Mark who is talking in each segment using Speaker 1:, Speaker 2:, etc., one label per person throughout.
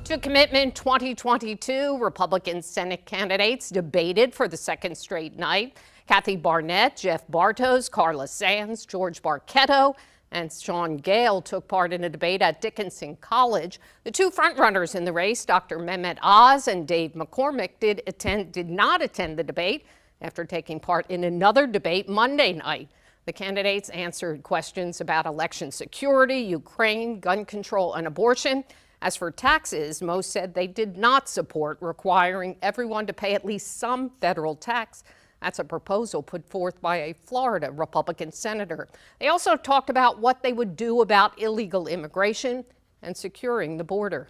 Speaker 1: To Commitment 2022, Republican Senate candidates debated for the second straight night. Kathy Barnett, Jeff Bartos, Carla Sands, George Barchetto, and Sean Gale took part in a debate at Dickinson College. The two frontrunners in the race, Dr. Mehmet Oz and Dave McCormick, did not attend the debate after taking part in another debate Monday night. The candidates answered questions about election security, Ukraine, gun control, and abortion. As for taxes, most said they did not support requiring everyone to pay at least some federal tax. That's a proposal put forth by a Florida Republican senator. They also talked about what they would do about illegal immigration and securing the border.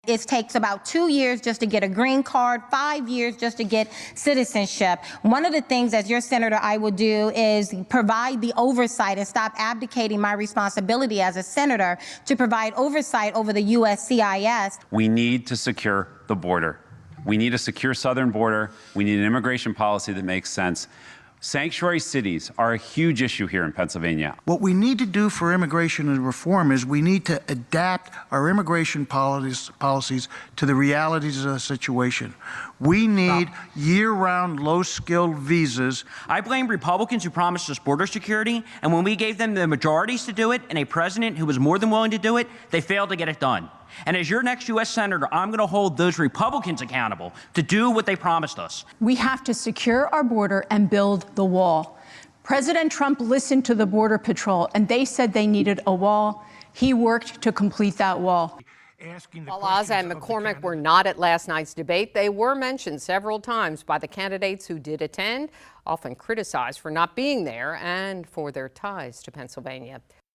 Speaker 2: It takes about 2 years just to get a green card, 5 years just to get citizenship. One of the things as your senator I will do is provide the oversight and stop abdicating my responsibility as a senator to provide oversight over the USCIS.
Speaker 3: We need to secure the border. We need a secure southern border. We need an immigration policy that makes sense. Sanctuary cities are a huge issue here in Pennsylvania.
Speaker 4: What we need to do for immigration and reform is we need to adapt our immigration policies to the realities of the situation. We need year-round, low-skilled visas.
Speaker 5: I blame Republicans who promised us border security, and when we gave them the majorities to do it and a president who was more than willing to do it, they failed to get it done. And as your next U.S. Senator, I'm going to hold those Republicans accountable to do what they promised us.
Speaker 6: We have to secure our border and build the wall. President Trump listened to the Border Patrol, and they said they needed a wall. He worked to complete that wall.
Speaker 1: While Oz and McCormick were not at last night's debate, they were mentioned several times by the candidates who did attend, often criticized for not being there and for their ties to Pennsylvania.